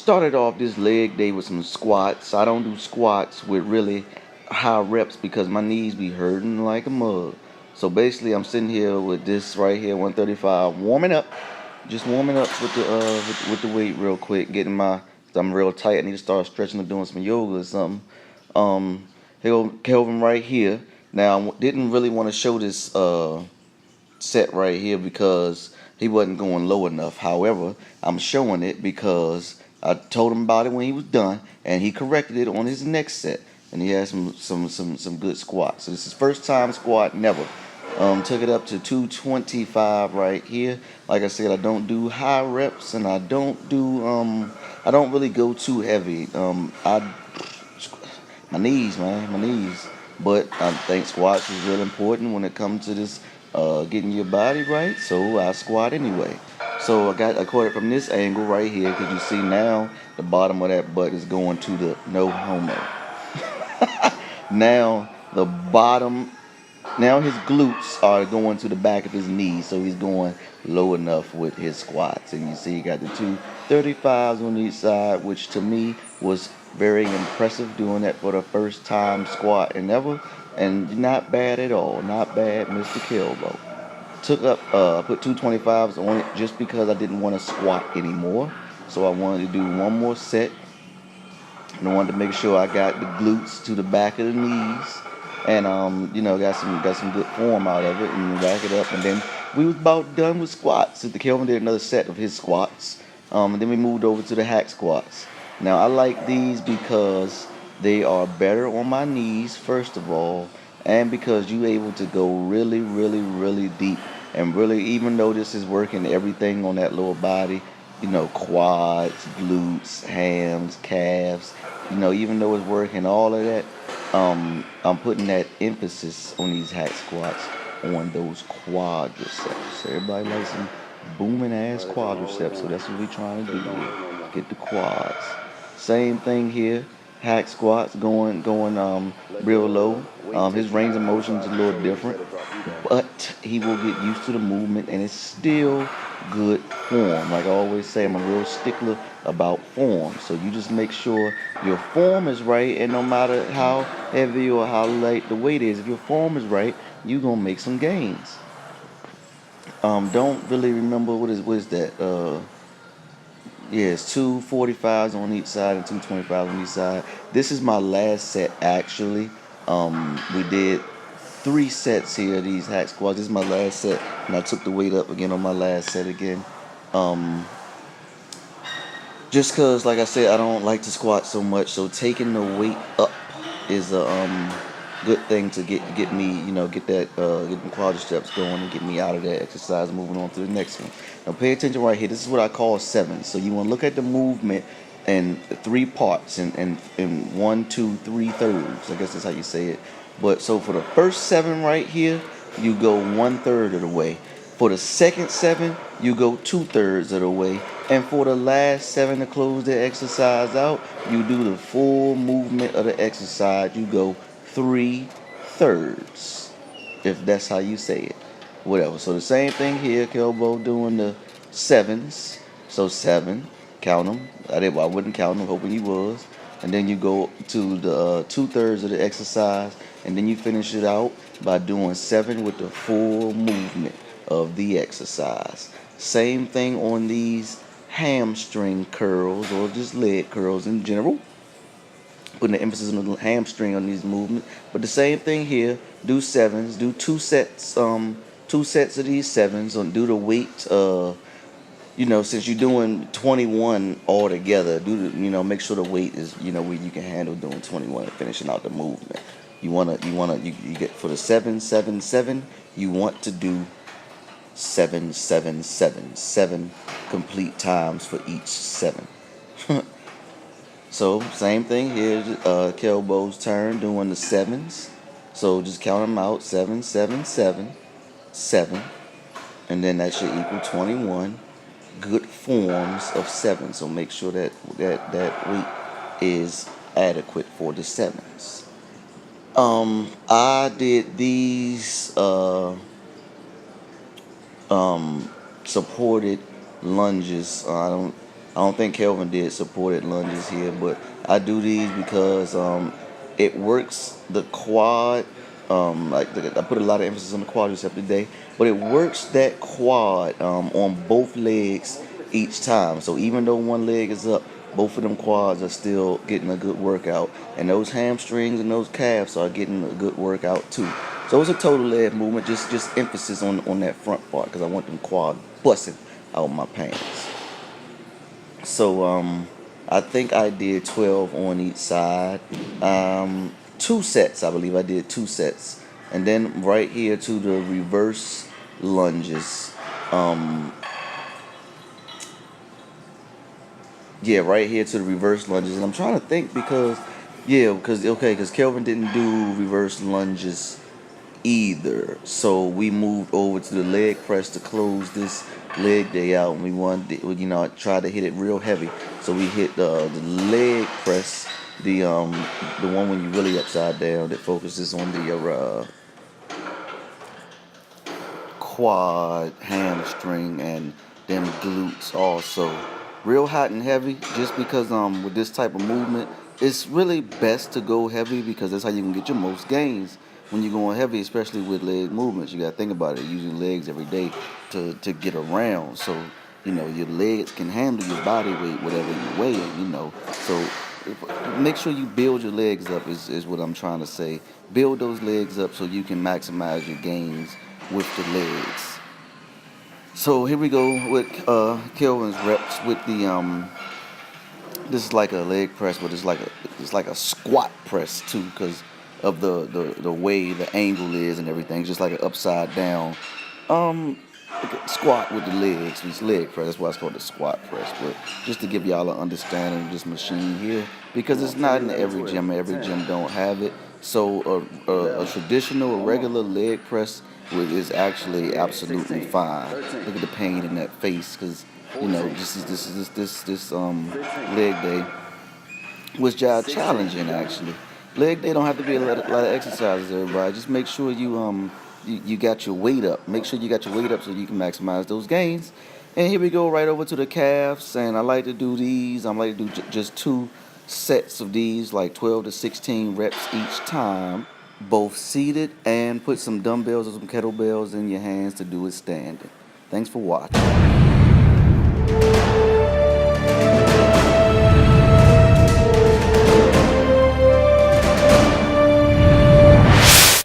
Started off this leg day with some squats. I don't do squats with really high reps because my knees be hurting like a mug. So basically, I'm sitting here with this right here, 135, warming up, just warming up with the weight real quick, getting my. I'm real tight. I need to start stretching or doing some yoga or something. Here go Kelvin right here. Now I didn't really want to show this set right here because he wasn't going low enough. However, I'm showing it because I told him about it when he was done, and he corrected it on his next set, and he had some good squats. So this is first time squat never. Took it up to 225 right here. Like I said, I don't do high reps, and I don't really go too heavy. My knees, man, my knees. But I think squats is real important when it comes to this getting your body right. So I squat anyway. So I caught it from this angle right here because you see now the bottom of that butt is going to the no homo. Now the bottom, now his glutes are going to the back of his knees, so he's going low enough with his squats. And you see he got the 235s on each side, which to me was very impressive doing that for the first time squat and ever. And not bad at all. Not bad, Mr. Kilbo. Put 225s on it just because I didn't want to squat anymore. So I wanted to do one more set. And I wanted to make sure I got the glutes to the back of the knees, and got some good form out of it, and rack it up. And then we was about done with squats. So the Kelvin did another set of his squats, and then we moved over to the hack squats. Now I like these because they are better on my knees, first of all, and because you able to go really, really, really deep, and really, even though this is working everything on that lower body, quads, glutes, hams, calves, even though it's working all of that, I'm putting that emphasis on these hack squats on those quadriceps. Everybody likes some booming ass quadriceps, so that's what we're trying to do here. Get the quads. Same thing here. Hack squats going real low. His range of motion is a little different, but he will get used to the movement, and it's still good form. Like I always say, I'm a real stickler about form. So you just make sure your form is right, and no matter how heavy or how light the weight is, if your form is right, you're gonna make some gains. Don't really remember what is that? Yeah, it's 245s on each side and 225s on each side. This is my last set actually. We did 3 sets here, these hack squats. This is my last set, and I took the weight up again on my last set again. Um, just cause, like I said, I don't like to squat so much, so taking the weight up is a good thing to get me, get the quadriceps going and get me out of that exercise. Moving on to the next one. Now, pay attention right here. This is what I call sevens. So you want to look at the movement in 3 parts, in 1, 2, 3 thirds. I guess that's how you say it. But so for the first 7 right here, you go 1/3 of the way. For the second 7, you go 2/3 of the way. And for the last 7 to close the exercise out, you do the full movement of the exercise. You go 3/3, if that's how you say it. Whatever. So the same thing here, Kelbo doing the sevens. So 7, count them. I wouldn't count them, hoping you was. And then you go to the 2/3 of the exercise, and then you finish it out by doing 7 with the full movement of the exercise. Same thing on these hamstring curls or just leg curls in general. Putting the emphasis on the hamstring on these movements. But the same thing here. Do sevens. Do 2 sets of these sevens. And do the weight. Since you're doing 21 all together, make sure the weight is where you can handle doing 21 and finishing out the movement. You get for the 7, you want to do 7, 7, 7, 7 complete times for each 7. So same thing here. Kelbo's turn doing the sevens. So just count them out: 7, 7, 7, 7, and then that should equal 21 good forms of 7. So make sure that weight is adequate for the sevens. I did these supported lunges. I don't I don't think Kelvin did supported lunges here, but I do these because it works the quad. I put a lot of emphasis on the quadricep today, but it works that quad on both legs each time. So even though one leg is up, both of them quads are still getting a good workout, and those hamstrings and those calves are getting a good workout too. So it's a total leg movement, just emphasis on that front part because I want them quads busting out my pants. So I think I did 12 on each side. 2 sets, I believe I did 2 sets. And then right here to the reverse lunges. Yeah, right here to the reverse lunges. And I'm trying to think because Kelvin didn't do reverse lunges either. So we moved over to the leg press to close this leg day out, and we wanted, I tried to hit it real heavy. So we hit the leg press, the one when you really upside down that focuses on the quad, hamstring, and them glutes also. Real hot and heavy, just because with this type of movement, it's really best to go heavy because that's how you can get your most gains when you're going heavy, especially with leg movements. You gotta think about it, using legs every day to get around. So, your legs can handle your body weight, whatever you weigh, So make sure you build your legs up is what I'm trying to say. Build those legs up so you can maximize your gains with the legs. So here we go with Kelvin's reps with the this is like a leg press, but it's like a squat press too, because of the way the angle is and everything. It's just like an upside down squat with the legs. It's leg press. That's why it's called the squat press. But just to give y'all an understanding of this machine here, because it's not in every gym. Every gym don't have it. So a traditional, regular leg press is actually absolutely fine. Look at the pain in that face, because this leg day was job challenging actually. Leg day don't have to be a lot of exercises, everybody. Just make sure you got your weight up. Make sure you got your weight up so you can maximize those gains. And here we go right over to the calves, and I like to do these. I like to do just 2 sets of these, like 12 to 16 reps each time, both seated, and put some dumbbells or some kettlebells in your hands to do it standing. Thanks for watching.